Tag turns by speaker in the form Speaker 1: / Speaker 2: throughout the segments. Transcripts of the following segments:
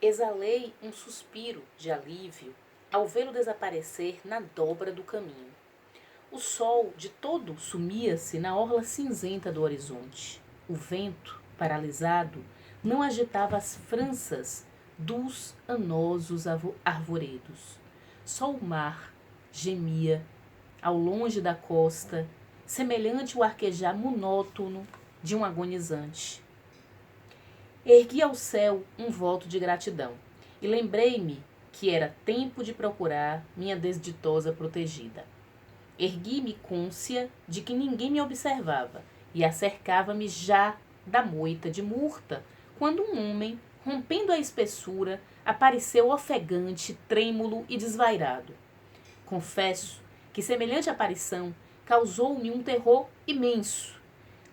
Speaker 1: Exalei um suspiro de alívio ao vê-lo desaparecer na dobra do caminho. O sol de todo sumia-se na orla cinzenta do horizonte. O vento, paralisado, não agitava as franças dos anosos arvoredos. Só o mar gemia ao longe da costa, semelhante ao arquejar monótono de um agonizante. Ergui ao céu um voto de gratidão e lembrei-me que era tempo de procurar minha desditosa protegida. Ergui-me côncia de que ninguém me observava e acercava-me já da moita de murta, quando um homem, rompendo a espessura, apareceu ofegante, trêmulo e desvairado. Confesso que semelhante aparição causou-me um terror imenso.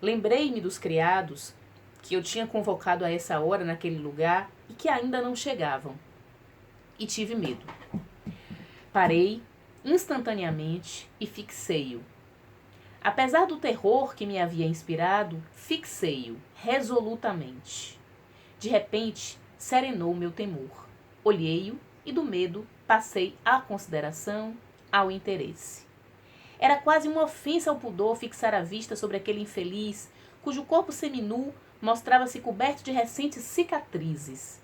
Speaker 1: Lembrei-me dos criados que eu tinha convocado a essa hora naquele lugar e que ainda não chegavam. E tive medo. Parei instantaneamente e fixei-o. Apesar do terror que me havia inspirado, fixei-o resolutamente. De repente, serenou meu temor. Olhei-o e do medo passei à consideração, ao interesse. Era quase uma ofensa ao pudor fixar a vista sobre aquele infeliz, cujo corpo seminu mostrava-se coberto de recentes cicatrizes.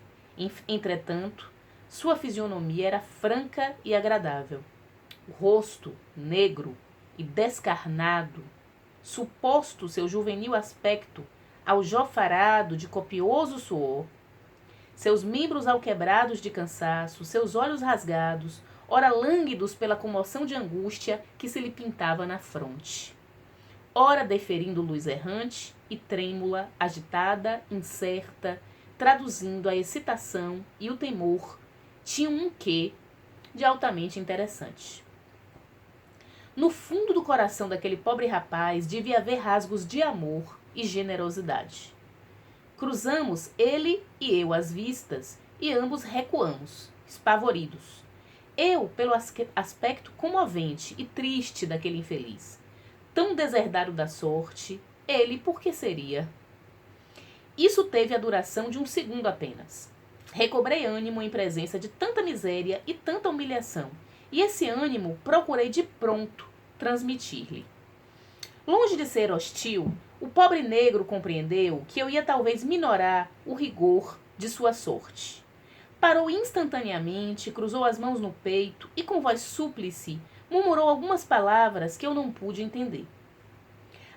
Speaker 1: Entretanto, sua fisionomia era franca e agradável. O rosto, negro e descarnado, suposto seu juvenil aspecto, aljofarado de copioso suor, seus membros alquebrados de cansaço, seus olhos rasgados, ora lânguidos pela comoção de angústia que se lhe pintava na fronte, ora deferindo luz errante e trêmula, agitada, incerta, traduzindo a excitação e o temor, tinha um quê de altamente interessante. No fundo do coração daquele pobre rapaz devia haver rasgos de amor e generosidade. Cruzamos ele e eu as vistas e ambos recuamos, espavoridos. Eu pelo aspecto comovente e triste daquele infeliz, tão deserdado da sorte, ele por que seria? Isso teve a duração de um segundo apenas. Recobrei ânimo em presença de tanta miséria e tanta humilhação, e esse ânimo procurei de pronto transmitir-lhe. Longe de ser hostil, o pobre negro compreendeu que eu ia talvez minorar o rigor de sua sorte. Parou instantaneamente, cruzou as mãos no peito e com voz súplice murmurou algumas palavras que eu não pude entender.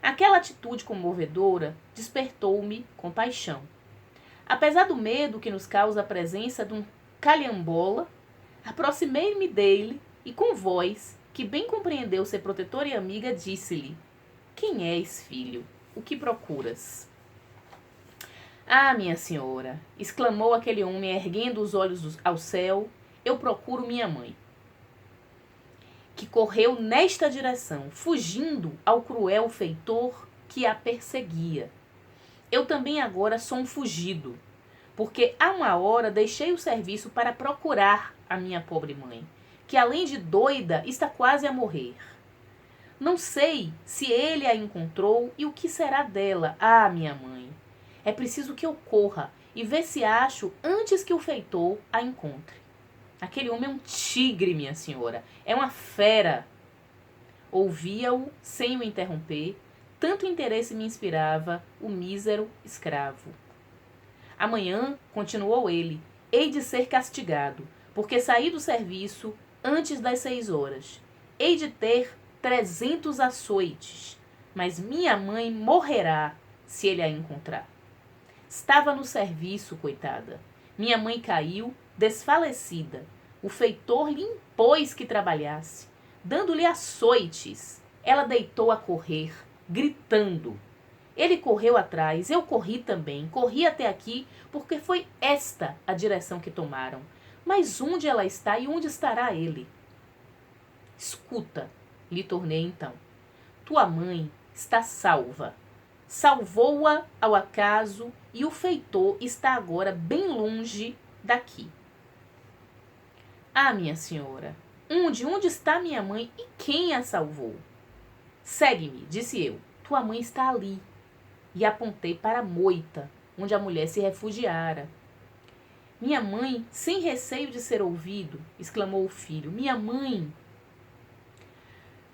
Speaker 1: Aquela atitude comovedora despertou-me compaixão. Apesar do medo que nos causa a presença de um calhambola, aproximei-me dele e com voz, que bem compreendeu ser protetora e amiga, disse-lhe: "Quem és, filho? O que procuras?" "Ah, minha senhora", exclamou aquele homem erguendo os olhos ao céu, "eu procuro minha mãe, que correu nesta direção, fugindo ao cruel feitor que a perseguia. Eu também agora sou um fugido, porque há uma hora deixei o serviço para procurar a minha pobre mãe, que além de doida está quase a morrer. Não sei se ele a encontrou e o que será dela, ah, minha mãe. É preciso que eu corra e ver se acho antes que o feitor a encontre. Aquele homem é um tigre, minha senhora, é uma fera." Ouvia-o sem o interromper, tanto interesse me inspirava o mísero escravo. "Amanhã", continuou ele, "hei de ser castigado, porque saí do serviço antes das 6 horas. Hei de ter 300 açoites, mas minha mãe morrerá se ele a encontrar. Estava no serviço, coitada. Minha mãe caiu, desfalecida. O feitor lhe impôs que trabalhasse, dando-lhe açoites. Ela deitou a correr, gritando. Ele correu atrás, eu corri também, corri até aqui, porque foi esta a direção que tomaram. Mas onde ela está e onde estará ele?" "Escuta", lhe tornei então. "Tua mãe está salva. Salvou-a ao acaso e o feitor está agora bem longe daqui." "Ah, minha senhora, onde está minha mãe e quem a salvou?" "Segue-me", disse eu. "Tua mãe está ali." E apontei para a moita, onde a mulher se refugiara. Minha mãe, sem receio de ser ouvido, exclamou o filho. Minha mãe!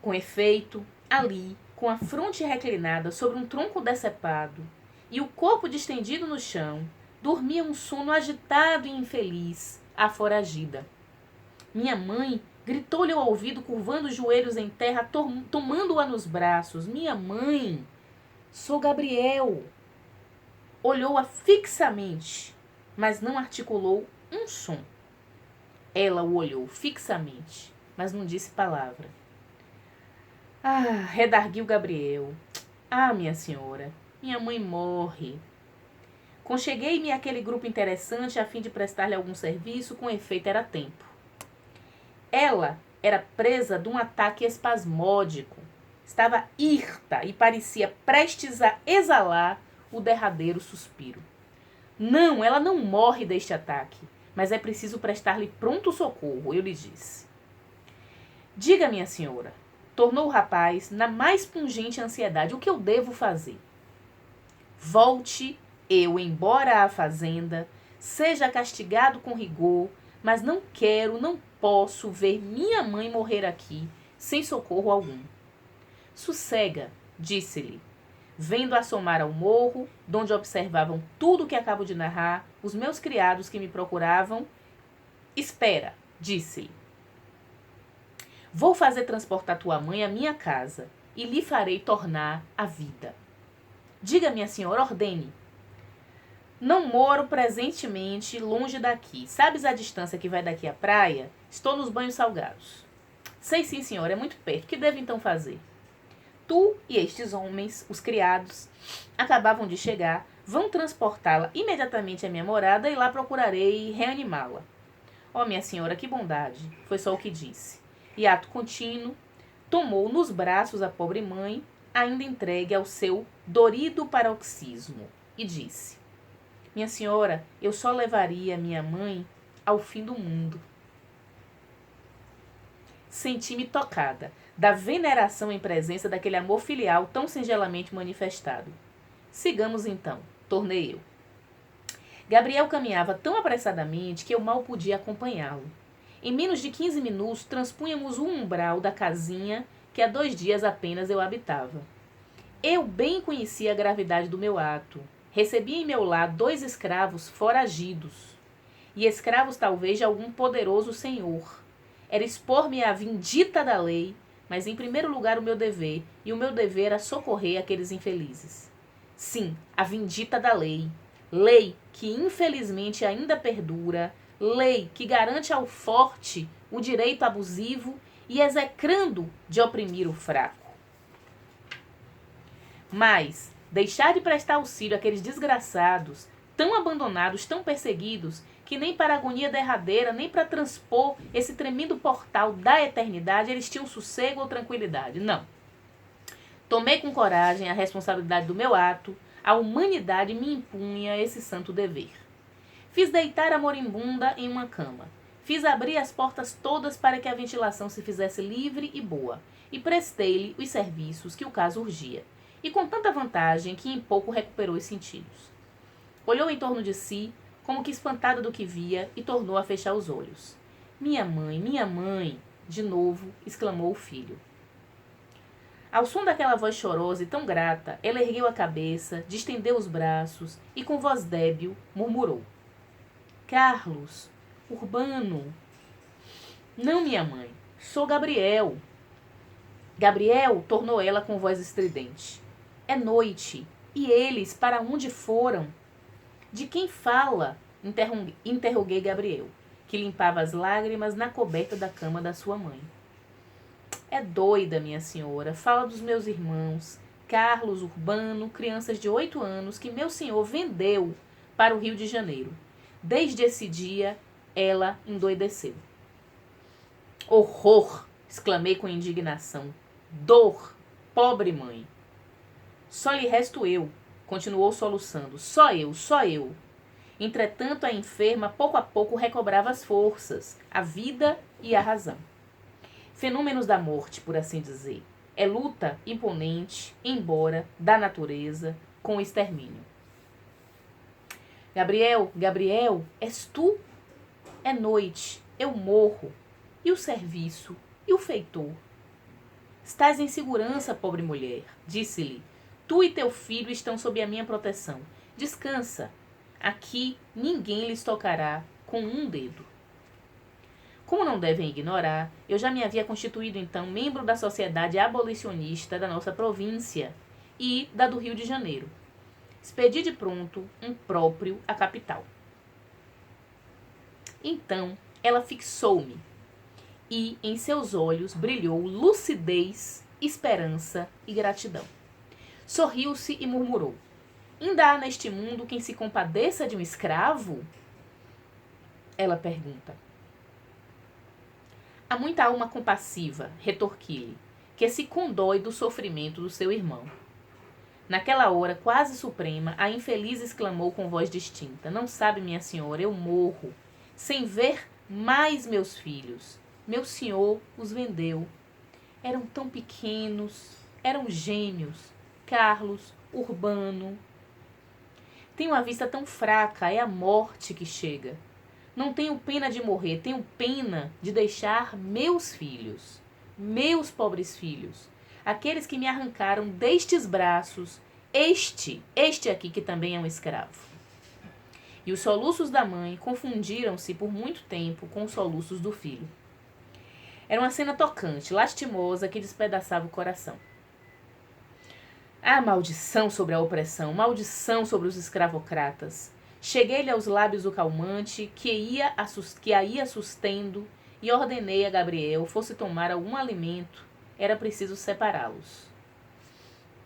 Speaker 1: Com efeito, ali, com a fronte reclinada sobre um tronco decepado e o corpo distendido no chão, dormia um sono agitado e infeliz, a foragida. Minha mãe gritou-lhe ao ouvido, curvando os joelhos em terra, tomando-a nos braços. Minha mãe! Sou Gabriel! Olhou-a fixamente, mas não articulou um som. Ela o olhou fixamente, mas não disse palavra. Ah, redarguiu Gabriel. Ah, minha senhora, minha mãe morre. Concheguei-me àquele grupo interessante a fim de prestar-lhe algum serviço, com efeito era tempo. Ela era presa de um ataque espasmódico. Estava hirta e parecia prestes a exalar o derradeiro suspiro. Não, ela não morre deste ataque, mas é preciso prestar-lhe pronto socorro, eu lhe disse. Diga, minha senhora, tornou o rapaz na mais pungente ansiedade, o que eu devo fazer? Volte eu embora à fazenda, seja castigado com rigor, mas não quero, não posso ver minha mãe morrer aqui, sem socorro algum. Sossega, disse-lhe, vendo assomar ao morro, donde observavam tudo o que acabo de narrar, os meus criados que me procuravam. Espera, disse-lhe. Vou fazer transportar tua mãe à minha casa e lhe farei tornar a vida. Diga, minha senhora, ordene. Não moro presentemente longe daqui. Sabes a distância que vai daqui à praia? Estou nos Banhos Salgados. Sei sim, senhora, é muito perto. O que devo então fazer? Tu e estes homens, os criados, acabavam de chegar, vão transportá-la imediatamente à minha morada e lá procurarei reanimá-la. Oh, minha senhora, que bondade! Foi só o que disse. E ato contínuo, tomou nos braços a pobre mãe, ainda entregue ao seu dorido paroxismo, e disse: minha senhora, eu só levaria minha mãe ao fim do mundo. Senti-me tocada da veneração em presença daquele amor filial tão singelamente manifestado. Sigamos então, tornei eu. Gabriel caminhava tão apressadamente que eu mal podia acompanhá-lo. Em menos de 15 minutos, transpunhamos o umbral da casinha que há 2 dias apenas eu habitava. Eu bem conhecia a gravidade do meu ato. Recebi em meu lar 2 escravos foragidos. E escravos talvez de algum poderoso senhor. Era expor-me à vindita da lei, mas em primeiro lugar o meu dever, e o meu dever era socorrer aqueles infelizes. Sim, a vindita da lei. Lei que infelizmente ainda perdura, lei que garante ao forte o direito abusivo e execrando de oprimir o fraco. Mas deixar de prestar auxílio àqueles desgraçados, tão abandonados, tão perseguidos, que nem para a agonia derradeira, nem para transpor esse tremendo portal da eternidade, eles tinham sossego ou tranquilidade. Não. Tomei com coragem a responsabilidade do meu ato, a humanidade me impunha esse santo dever. Fiz deitar a moribunda em uma cama. Fiz abrir as portas todas para que a ventilação se fizesse livre e boa, e prestei-lhe os serviços que o caso urgia, e com tanta vantagem que em pouco recuperou os sentidos. Olhou em torno de si, como que espantada do que via, e tornou a fechar os olhos. Minha mãe, de novo exclamou o filho. Ao som daquela voz chorosa e tão grata, ela ergueu a cabeça, distendeu os braços e com voz débil murmurou: Carlos, Urbano. Não, minha mãe, sou Gabriel. Gabriel, tornou ela com voz estridente. É noite, e eles para onde foram? De quem fala? Interroguei Gabriel, que limpava as lágrimas na coberta da cama da sua mãe. É doida, minha senhora, fala dos meus irmãos, Carlos, Urbano, crianças de 8 anos que meu senhor vendeu para o Rio de Janeiro. Desde esse dia, ela endoideceu. Horror! Exclamei com indignação. Dor! Pobre mãe! Só lhe resto eu, continuou soluçando. Só eu. Entretanto, a enferma, pouco a pouco, recobrava as forças, a vida e a razão. Fenômenos da morte, por assim dizer. É luta imponente, embora, da natureza, com o extermínio. Gabriel, Gabriel, és tu? É noite, eu morro. E o serviço? E o feitor? Estás em segurança, pobre mulher, disse-lhe. Tu e teu filho estão sob a minha proteção. Descansa. Aqui ninguém lhes tocará com um dedo. Como não devem ignorar, eu já me havia constituído então membro da sociedade abolicionista da nossa província e da do Rio de Janeiro. Expedi de pronto um próprio à capital. Então ela fixou-me e em seus olhos brilhou lucidez, esperança e gratidão. Sorriu-se e murmurou: ainda há neste mundo quem se compadeça de um escravo? Ela pergunta. Há muita alma compassiva, retorqui-lhe, que se condói do sofrimento do seu irmão. Naquela hora quase suprema, a infeliz exclamou com voz distinta: não sabe, minha senhora, eu morro, sem ver mais meus filhos. Meu senhor os vendeu. Eram tão pequenos, eram gêmeos, Carlos, Urbano. Tenho a vista tão fraca, é a morte que chega. Não tenho pena de morrer, tenho pena de deixar meus filhos, meus pobres filhos, aqueles que me arrancaram destes braços, este aqui que também é um escravo. E os soluços da mãe confundiram-se por muito tempo com os soluços do filho. Era uma cena tocante, lastimosa, que despedaçava o coração. Ah, maldição sobre a opressão, maldição sobre os escravocratas. Cheguei-lhe aos lábios o calmante que a ia sustendo e ordenei a Gabriel fosse tomar algum alimento, era preciso separá-los.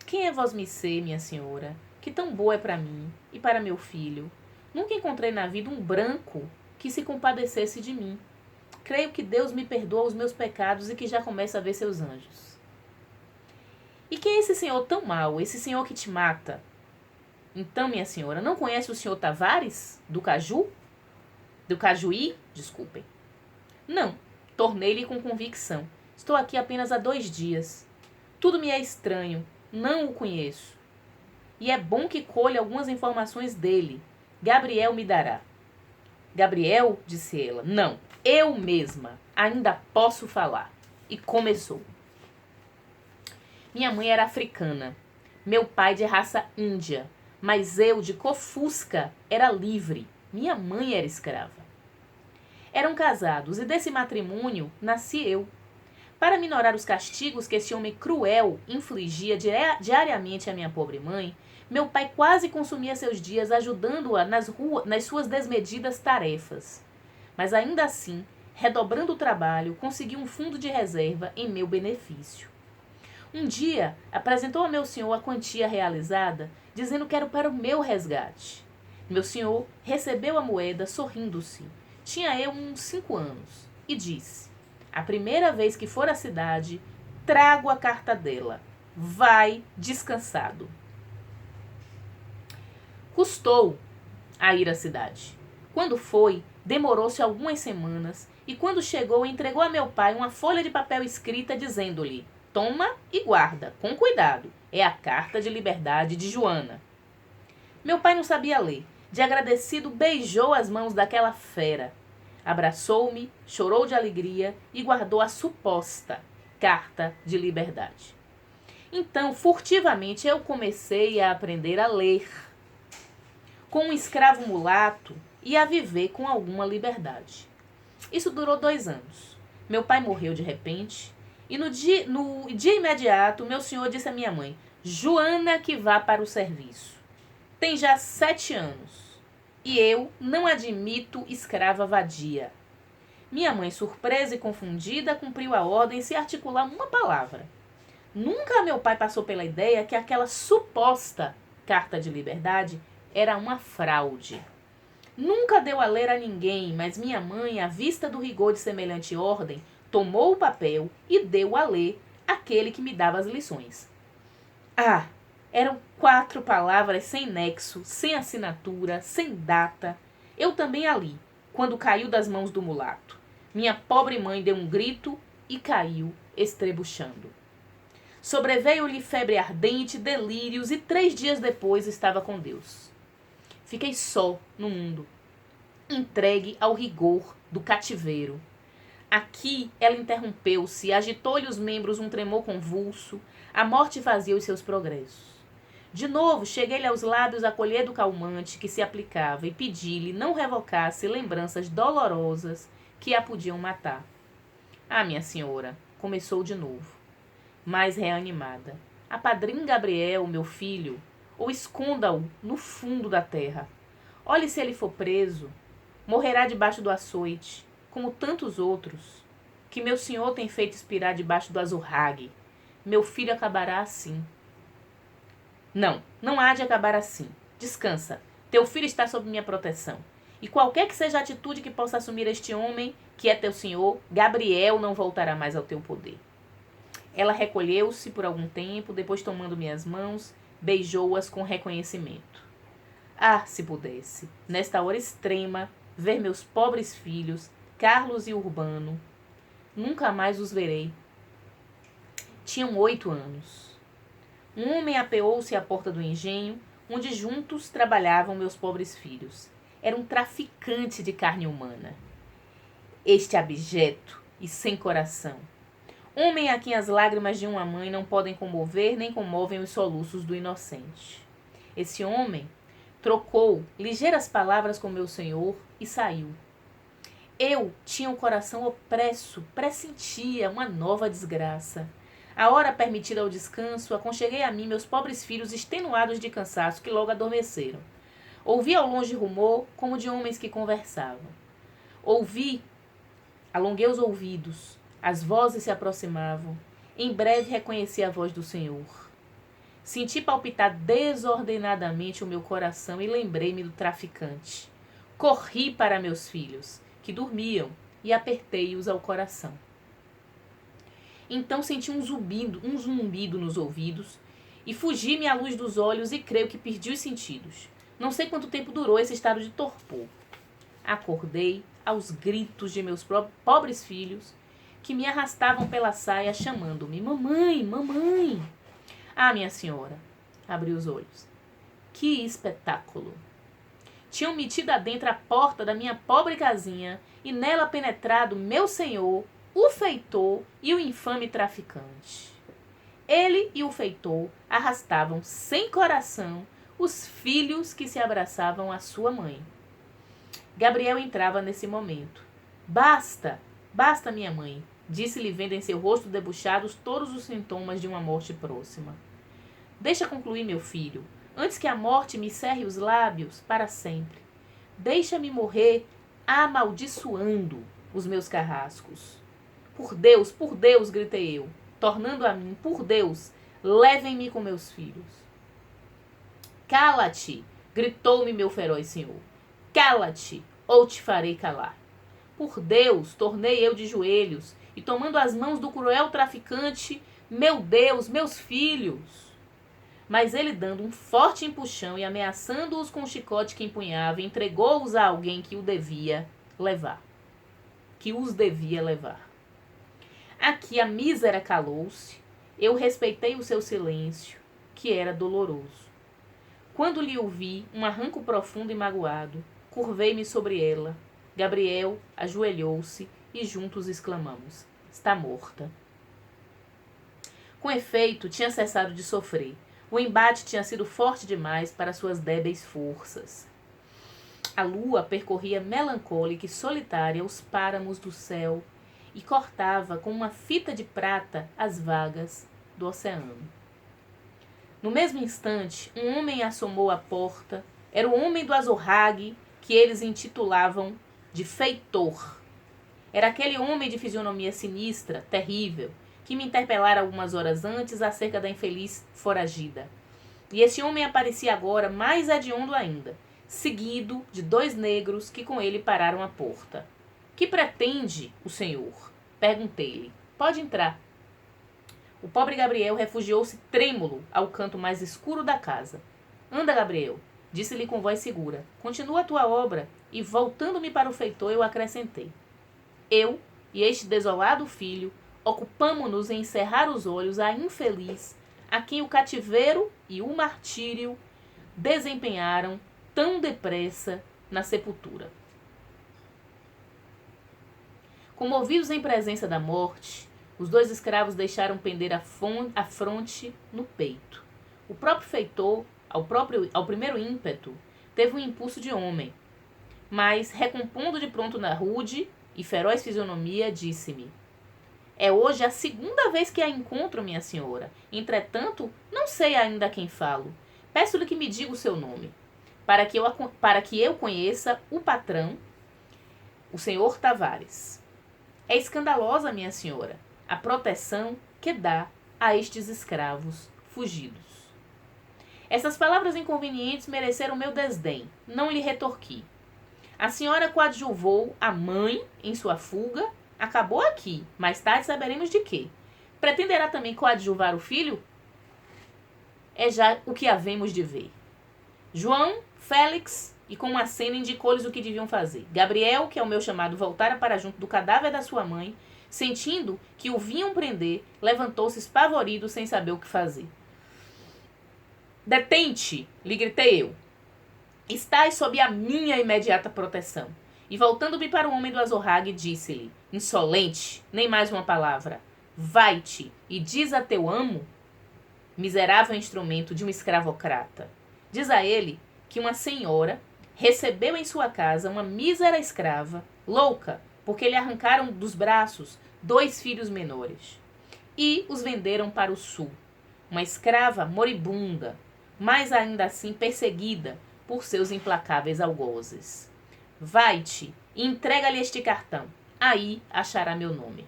Speaker 1: Quem é vosmecê, minha senhora, que tão boa é para mim e para meu filho? Nunca encontrei na vida um branco que se compadecesse de mim. Creio que Deus me perdoa os meus pecados e que já começa a ver seus anjos. E quem é esse senhor tão mau, esse senhor que te mata? Então, minha senhora, não conhece o senhor Tavares, do Caju? Do Cajuí? Desculpem. Não, tornei-lhe com convicção. Estou aqui apenas há 2 dias. Tudo me é estranho, não o conheço. E é bom que colha algumas informações dele. Gabriel me dará. Gabriel, disse ela, não, eu mesma ainda posso falar. E começou. Minha mãe era africana, meu pai de raça índia, mas eu, de Cofusca, era livre. Minha mãe era escrava. Eram casados e desse matrimônio nasci eu. Para minorar os castigos que esse homem cruel infligia diariamente à minha pobre mãe, meu pai quase consumia seus dias ajudando-a nas suas desmedidas tarefas. Mas ainda assim, redobrando o trabalho, conseguiu um fundo de reserva em meu benefício. Um dia, apresentou a meu senhor a quantia realizada, dizendo que era para o meu resgate. Meu senhor recebeu a moeda sorrindo-se. Tinha eu uns 5 anos. E disse: a primeira vez que for à cidade, trago a carta dela. Vai descansado. Custou a ir à cidade. Quando foi, demorou-se algumas semanas e quando chegou, entregou a meu pai uma folha de papel escrita dizendo-lhe: toma e guarda, com cuidado. É a carta de liberdade de Joana. Meu pai não sabia ler. De agradecido, beijou as mãos daquela fera. Abraçou-me, chorou de alegria e guardou a suposta carta de liberdade. Então, furtivamente, eu comecei a aprender a ler com um escravo mulato e a viver com alguma liberdade. Isso durou 2 anos. Meu pai morreu de repente e no dia imediato, meu senhor disse à minha mãe: Joana que vá para o serviço. Tem já 7 anos e eu não admito escrava vadia. Minha mãe, surpresa e confundida, cumpriu a ordem sem articular uma palavra. Nunca meu pai passou pela ideia que aquela suposta carta de liberdade era uma fraude. Nunca deu a ler a ninguém, mas minha mãe, à vista do rigor de semelhante ordem, tomou o papel e deu a ler àquele que me dava as lições. Ah, eram 4 palavras sem nexo, sem assinatura, sem data. Eu também a li, quando caiu das mãos do mulato. Minha pobre mãe deu um grito e caiu, estrebuchando. Sobreveio-lhe febre ardente, delírios e 3 dias depois estava com Deus. Fiquei só no mundo, entregue ao rigor do cativeiro. Aqui ela interrompeu-se, agitou-lhe os membros um tremor convulso, a morte fazia os seus progressos. De novo, cheguei-lhe aos lábios a colher do calmante que se aplicava e pedi-lhe não revocasse lembranças dolorosas que a podiam matar. Ah, minha senhora, começou de novo, mais reanimada. Apadrinhe Gabriel, meu filho, ou esconda-o no fundo da terra. Olhe se ele for preso, morrerá debaixo do açoite, como tantos outros, que meu senhor tem feito expirar debaixo do azurrague. Meu filho acabará assim. Não, não há de acabar assim. Descansa. Teu filho está sob minha proteção. E qualquer que seja a atitude que possa assumir este homem, que é teu senhor, Gabriel não voltará mais ao teu poder. Ela recolheu-se por algum tempo, depois tomando minhas mãos, beijou-as com reconhecimento. Ah, se pudesse, nesta hora extrema, ver meus pobres filhos, Carlos e Urbano. Nunca mais os verei. Tinham 8 anos. Um homem apeou-se à porta do engenho, onde juntos trabalhavam meus pobres filhos. Era um traficante de carne humana. Este abjeto e sem coração. Homem a quem as lágrimas de uma mãe não podem comover nem comovem os soluços do inocente. Esse homem trocou ligeiras palavras com meu senhor e saiu. Eu tinha o coração opresso, pressentia uma nova desgraça. A hora permitida ao descanso, aconcheguei a mim meus pobres filhos extenuados de cansaço que logo adormeceram. Ouvi ao longe rumor como de homens que conversavam. Alonguei os ouvidos, as vozes se aproximavam. Em breve reconheci a voz do Senhor. Senti palpitar desordenadamente o meu coração e lembrei-me do traficante. Corri para meus filhos, que dormiam, e apertei-os ao coração. Então senti um zumbido nos ouvidos, e fugi-me à luz dos olhos e creio que perdi os sentidos. Não sei quanto tempo durou esse estado de torpor. Acordei aos gritos de meus pobres filhos, que me arrastavam pela saia, chamando-me: mamãe, mamãe. Ah, minha senhora, abri os olhos. Que espetáculo! Tinham metido adentro a porta da minha pobre casinha e nela penetrado meu senhor, o feitor e o infame traficante. Ele e o feitor arrastavam sem coração os filhos que se abraçavam à sua mãe. Gabriel entrava nesse momento. Basta, basta, minha mãe, disse-lhe vendo em seu rosto debuxados todos os sintomas de uma morte próxima. Deixa concluir, meu filho, antes que a morte me cerre os lábios para sempre. Deixa-me morrer amaldiçoando os meus carrascos. Por Deus, gritei eu, tornando a mim, por Deus, levem-me com meus filhos. Cala-te, gritou-me meu feroz senhor. Cala-te, ou te farei calar. Por Deus, tornei eu de joelhos, e tomando as mãos do cruel traficante, meu Deus, meus filhos. Mas ele, dando um forte empuxão e ameaçando-os com o chicote que empunhava, entregou-os a alguém que os devia levar. Aqui a mísera calou-se. Eu respeitei o seu silêncio, que era doloroso. Quando lhe ouvi um arranco profundo e magoado, curvei-me sobre ela. Gabriel ajoelhou-se e juntos exclamamos: está morta. Com efeito, tinha cessado de sofrer. O embate tinha sido forte demais para suas débeis forças. A lua percorria melancólica e solitária os páramos do céu e cortava com uma fita de prata as vagas do oceano. No mesmo instante, um homem assomou à porta. Era o homem do azorrague que eles intitulavam de feitor. Era aquele homem de fisionomia sinistra, terrível, que me interpelara algumas horas antes acerca da infeliz foragida. E esse homem aparecia agora mais hediondo ainda, seguido de 2 negros que com ele pararam à porta. Que pretende o senhor? Perguntei-lhe. Pode entrar. O pobre Gabriel refugiou-se trêmulo ao canto mais escuro da casa. Anda, Gabriel, disse-lhe com voz segura. Continua a tua obra. E voltando-me para o feitor, eu acrescentei. Eu e este desolado filho ocupamo-nos em encerrar os olhos à infeliz a quem o cativeiro e o martírio desempenharam tão depressa na sepultura. Comovidos em presença da morte, os 2 escravos deixaram pender a fronte no peito. O próprio feitor, ao primeiro ímpeto, teve um impulso de homem, mas, recompondo de pronto na rude e feroz fisionomia, disse-me: é hoje a 2ª vez que a encontro, minha senhora. Entretanto, não sei ainda a quem falo. Peço-lhe que me diga o seu nome, para que eu conheça o patrão, o senhor Tavares. É escandalosa, minha senhora, a proteção que dá a estes escravos fugidos. Essas palavras inconvenientes mereceram meu desdém. Não lhe retorqui. A senhora coadjuvou a mãe em sua fuga. Acabou aqui. Mais tarde saberemos de quê. Pretenderá também coadjuvar o filho? É já o que havemos de ver. João, Félix, e com uma cena indicou-lhes o que deviam fazer. Gabriel, que é o meu chamado, voltara para junto do cadáver da sua mãe, sentindo que o vinham prender, levantou-se espavorido, sem saber o que fazer. Detente, lhe gritei eu. Estás sob a minha imediata proteção. E voltando-me para o homem do azorrague, disse-lhe: insolente, nem mais uma palavra. Vai-te e diz a teu amo, miserável instrumento de um escravocrata. Diz a ele que uma senhora recebeu em sua casa uma mísera escrava, louca, porque lhe arrancaram dos braços 2 filhos menores. E os venderam para o sul. Uma escrava moribunda, mas ainda assim perseguida por seus implacáveis algozes. Vai-te e entrega-lhe este cartão. Aí achará meu nome.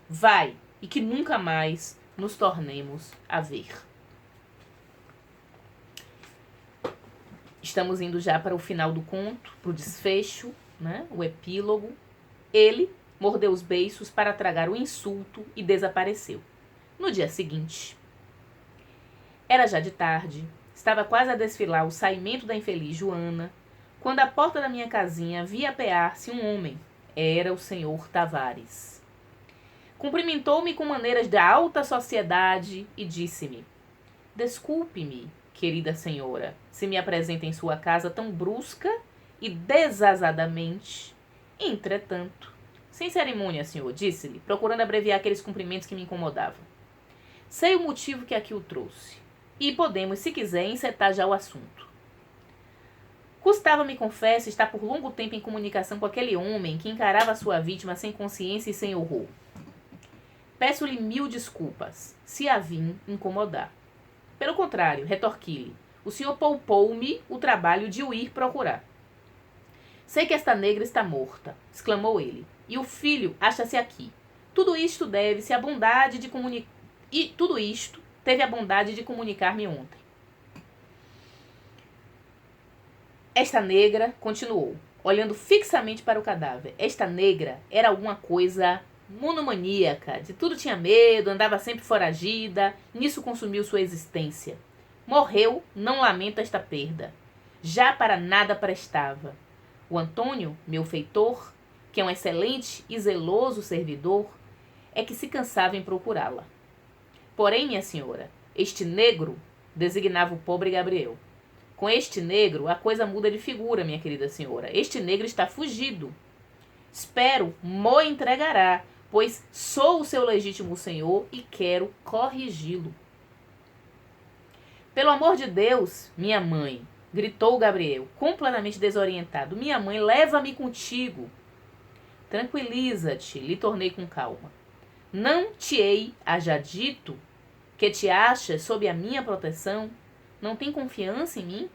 Speaker 1: Vai, e que nunca mais nos tornemos a ver. Estamos indo já para o final do conto, para o desfecho, né? O epílogo. Ele mordeu os beiços para tragar o insulto e desapareceu. No dia seguinte, era já de tarde, estava quase a desfilar o saimento da infeliz Joana, quando à porta da minha casinha vi apear-se um homem. Era o senhor Tavares. Cumprimentou-me com maneiras da alta sociedade e disse-me: desculpe-me, querida senhora, se me apresenta em sua casa tão brusca e desasadamente. Entretanto, sem cerimônia, senhor, disse-lhe, procurando abreviar aqueles cumprimentos que me incomodavam. Sei o motivo que aqui o trouxe, e podemos, se quiser, encetar já o assunto. Custava-me, confesso, estar por longo tempo em comunicação com aquele homem que encarava sua vítima sem consciência e sem horror. Peço-lhe 1000 desculpas, se a vim incomodar. Pelo contrário, retorqui-lhe, o senhor poupou-me o trabalho de o ir procurar. Sei que esta negra está morta, exclamou ele, e o filho acha-se aqui. Tudo isto deve-se à bondade de comunicar. E tudo isto teve a bondade de comunicar-me ontem. Esta negra, continuou, olhando fixamente para o cadáver, esta negra era alguma coisa monomaníaca, de tudo tinha medo, andava sempre foragida, nisso consumiu sua existência. Morreu, não lamento esta perda. Já para nada prestava. O Antônio, meu feitor, que é um excelente e zeloso servidor, é que se cansava em procurá-la. Porém, minha senhora, este negro designava o pobre Gabriel. Com este negro, a coisa muda de figura, minha querida senhora. Este negro está fugido. Espero, mo entregará, pois sou o seu legítimo senhor e quero corrigi-lo. Pelo amor de Deus, minha mãe, gritou Gabriel, completamente desorientado. Minha mãe, leva-me contigo. Tranquiliza-te, lhe tornei com calma. Não te hei já dito que te achas sob a minha proteção? Não tem confiança em mim?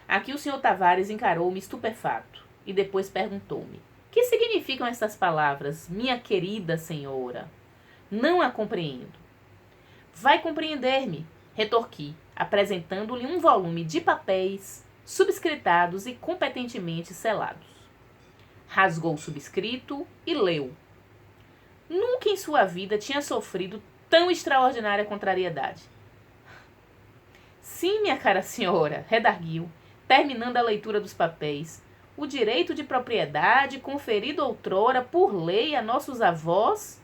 Speaker 1: Aqui o senhor Tavares encarou-me estupefato e depois perguntou-me: que significam estas palavras, minha querida senhora? Não a compreendo. Vai compreender-me, retorqui, apresentando-lhe um volume de papéis subscritados e competentemente selados. Rasgou o subscrito e leu. Nunca em sua vida tinha sofrido tão extraordinária contrariedade. Sim, minha cara senhora, redarguiu, terminando a leitura dos papéis. O direito de propriedade, conferido outrora por lei a nossos avós,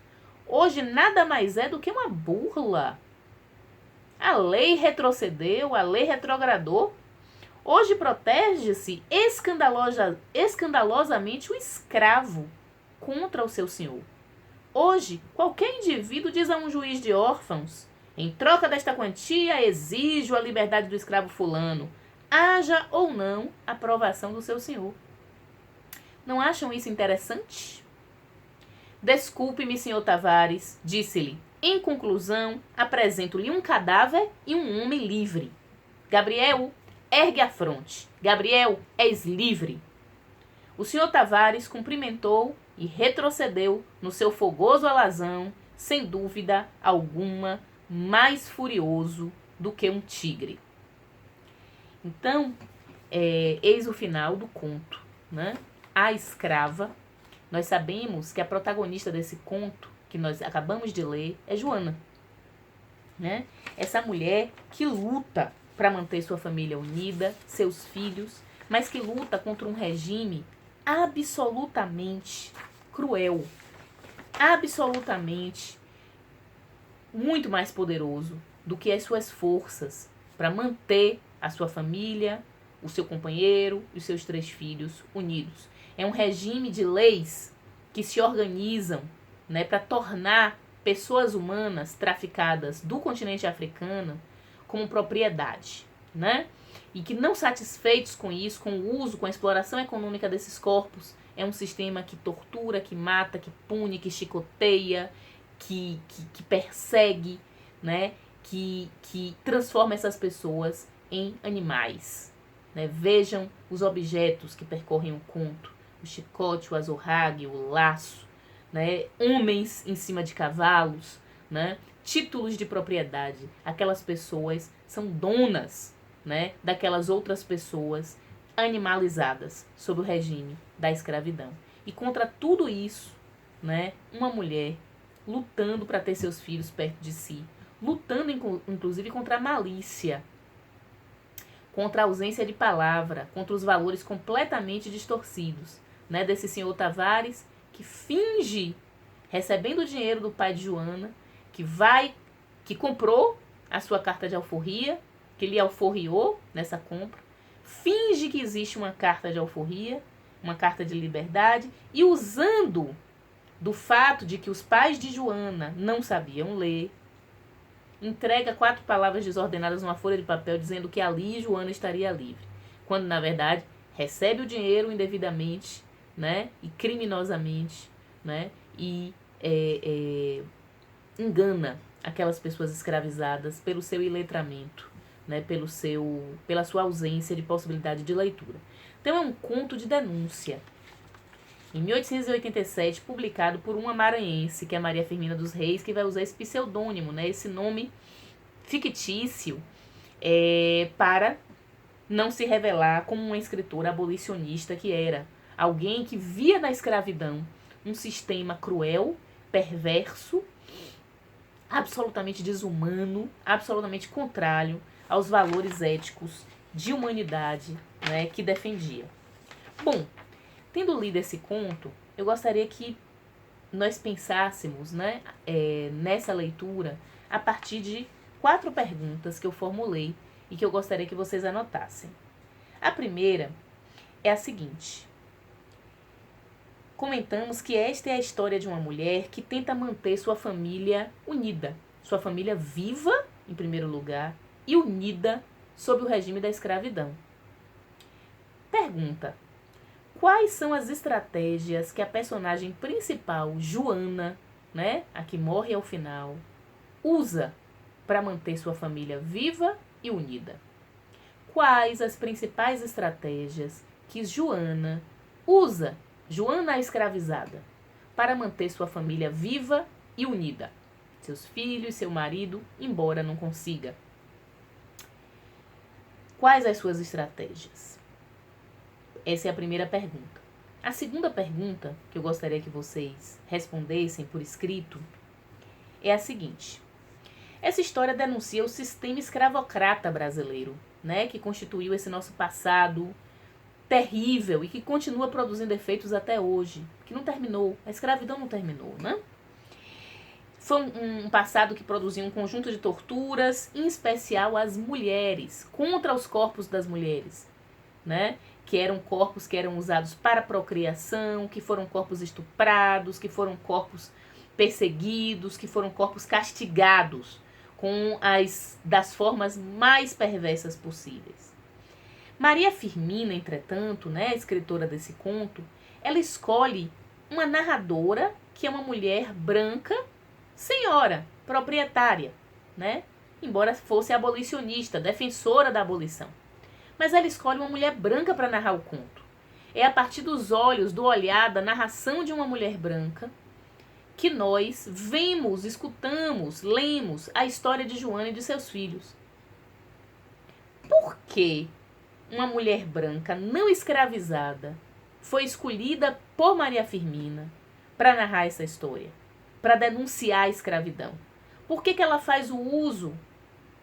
Speaker 1: hoje nada mais é do que uma burla. A lei retrocedeu, a lei retrogradou. Hoje protege-se escandalosamente o escravo contra o seu senhor. Hoje, qualquer indivíduo diz a um juiz de órfãos: em troca desta quantia, exijo a liberdade do escravo fulano, haja ou não aprovação do seu senhor. Não acham isso interessante? Desculpe-me, senhor Tavares, disse-lhe. Em conclusão, apresento-lhe um cadáver e um homem livre. Gabriel, ergue a fronte. Gabriel, és livre. O senhor Tavares cumprimentou e retrocedeu no seu fogoso alazão, sem dúvida alguma, mais furioso do que um tigre. Então, eis o final do conto, né? A escrava. Nós sabemos que a protagonista desse conto, que nós acabamos de ler, é Joana, né? Essa mulher que luta para manter sua família unida, seus filhos, mas que luta contra um regime absolutamente cruel, absolutamente muito mais poderoso do que as suas forças para manter a sua família, o seu companheiro e os seus 3 filhos unidos. É um regime de leis que se organizam, né, para tornar pessoas humanas traficadas do continente africano como propriedade, né? E que, não satisfeitos com isso, com o uso, com a exploração econômica desses corpos, é um sistema que tortura, que mata, que pune, que chicoteia, que persegue, né? Que transforma essas pessoas em animais, né? Vejam os objetos que percorrem o conto: o chicote, o azorrague, o laço, né? Homens em cima de cavalos, né? Títulos de propriedade. Aquelas pessoas são donas, né, daquelas outras pessoas animalizadas sob o regime da escravidão. E contra tudo isso, né, uma mulher lutando para ter seus filhos perto de si, lutando inclusive contra a malícia, contra a ausência de palavra, contra os valores completamente distorcidos, né, desse senhor Tavares, que finge, recebendo o dinheiro do pai de Joana, que comprou a sua carta de alforria, que lhe alforriou nessa compra, finge que existe uma carta de alforria, uma carta de liberdade, e usando do fato de que os pais de Joana não sabiam ler, entrega 4 palavras desordenadas numa folha de papel dizendo que ali Joana estaria livre, quando na verdade recebe o dinheiro indevidamente, né, e criminosamente, né, e engana aquelas pessoas escravizadas pelo seu iletramento, né, pela sua ausência de possibilidade de leitura. Então é um conto de denúncia. Em 1887, publicado por uma maranhense, que é Maria Firmina dos Reis, que vai usar esse pseudônimo, né, esse nome fictício, para não se revelar como uma escritora abolicionista que era. Alguém que via na escravidão um sistema cruel, perverso, absolutamente desumano, absolutamente contrário aos valores éticos de humanidade, né, que defendia. Bom, tendo lido esse conto, eu gostaria que nós pensássemos, né, nessa leitura a partir de 4 perguntas que eu formulei e que eu gostaria que vocês anotassem. A primeira é a seguinte: comentamos que esta é a história de uma mulher que tenta manter sua família unida, sua família viva, em primeiro lugar, e unida sob o regime da escravidão. Pergunta: quais são as estratégias que a personagem principal, Joana, né, a que morre ao final, usa para manter sua família viva e unida? Quais as principais estratégias que Joana usa, Joana a escravizada, para manter sua família viva e unida? Seus filhos, seu marido, embora não consiga. Quais as suas estratégias? Essa é a primeira pergunta. A segunda pergunta, que eu gostaria que vocês respondessem por escrito, é a seguinte: essa história denuncia o sistema escravocrata brasileiro, né, que constituiu esse nosso passado terrível e que continua produzindo efeitos até hoje, que não terminou, a escravidão não terminou, né? Foi um passado que produziu um conjunto de torturas, em especial às mulheres, contra os corpos das mulheres, né? Que eram corpos que eram usados para procriação, que foram corpos estuprados, que foram corpos perseguidos, que foram corpos castigados com as das formas mais perversas possíveis. Maria Firmina, entretanto, né, escritora desse conto, ela escolhe uma narradora que é uma mulher branca, senhora, proprietária, né? Embora fosse abolicionista, defensora da abolição. Mas ela escolhe uma mulher branca para narrar o conto. É a partir dos olhos, do olhar, da narração de uma mulher branca que nós vemos, escutamos, lemos a história de Joana e de seus filhos. Por que uma mulher branca não escravizada foi escolhida por Maria Firmina para narrar essa história, para denunciar a escravidão? Por que ela faz o uso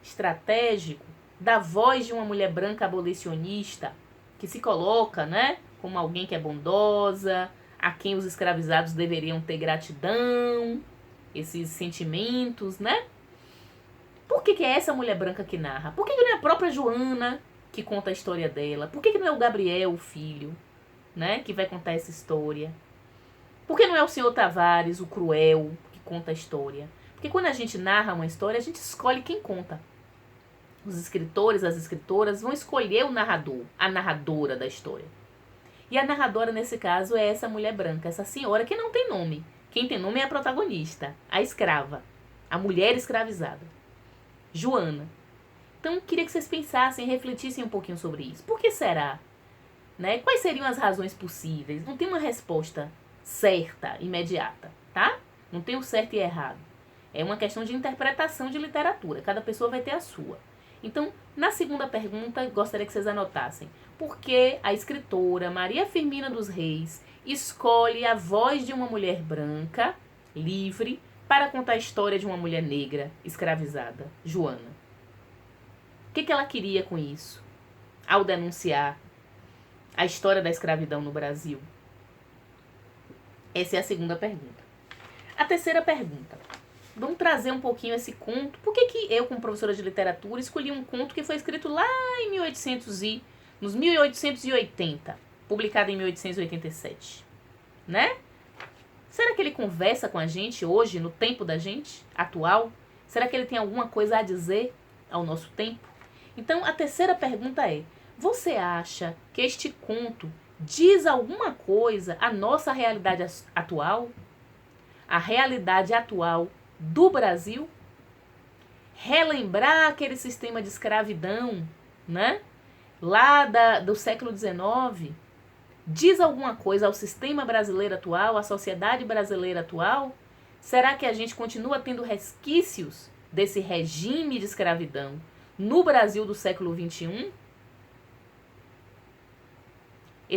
Speaker 1: estratégico da voz de uma mulher branca abolicionista que se coloca, né, como alguém que é bondosa, a quem os escravizados deveriam ter gratidão, esses sentimentos, né? Por que é essa mulher branca que narra? Por que não é a própria Joana que conta a história dela? Por que não é o Gabriel, o filho, né, que vai contar essa história? Por que não é o senhor Tavares, o cruel, que conta a história? Porque quando a gente narra uma história, a gente escolhe quem conta. Os escritores, as escritoras vão escolher o narrador, a narradora da história. E a narradora, nesse caso, é essa mulher branca, essa senhora que não tem nome. Quem tem nome é a protagonista, a escrava, a mulher escravizada, Joana. Então, queria que vocês pensassem, refletissem um pouquinho sobre isso. Por que será? Né? Quais seriam as razões possíveis? Não tem uma resposta certa, imediata, tá? Não tem o certo e errado. É uma questão de interpretação de literatura. Cada pessoa vai ter a sua. Então, na segunda pergunta, gostaria que vocês anotassem. Por que a escritora Maria Firmina dos Reis escolhe a voz de uma mulher branca, livre, para contar a história de uma mulher negra, escravizada, Joana? O que ela queria com isso, ao denunciar a história da escravidão no Brasil? Essa é a segunda pergunta. A terceira pergunta. Vamos trazer um pouquinho esse conto. Por que eu, como professora de literatura, escolhi um conto que foi escrito lá em nos 1880, publicado em 1887, né? Será que ele conversa com a gente hoje, no tempo da gente, atual? Será que ele tem alguma coisa a dizer ao nosso tempo? Então, a terceira pergunta é: você acha que este conto diz alguma coisa à nossa realidade atual? A realidade atual do Brasil? Relembrar aquele sistema de escravidão, né? Lá do século XIX, diz alguma coisa ao sistema brasileiro atual, à sociedade brasileira atual? Será que a gente continua tendo resquícios desse regime de escravidão no Brasil do século XXI?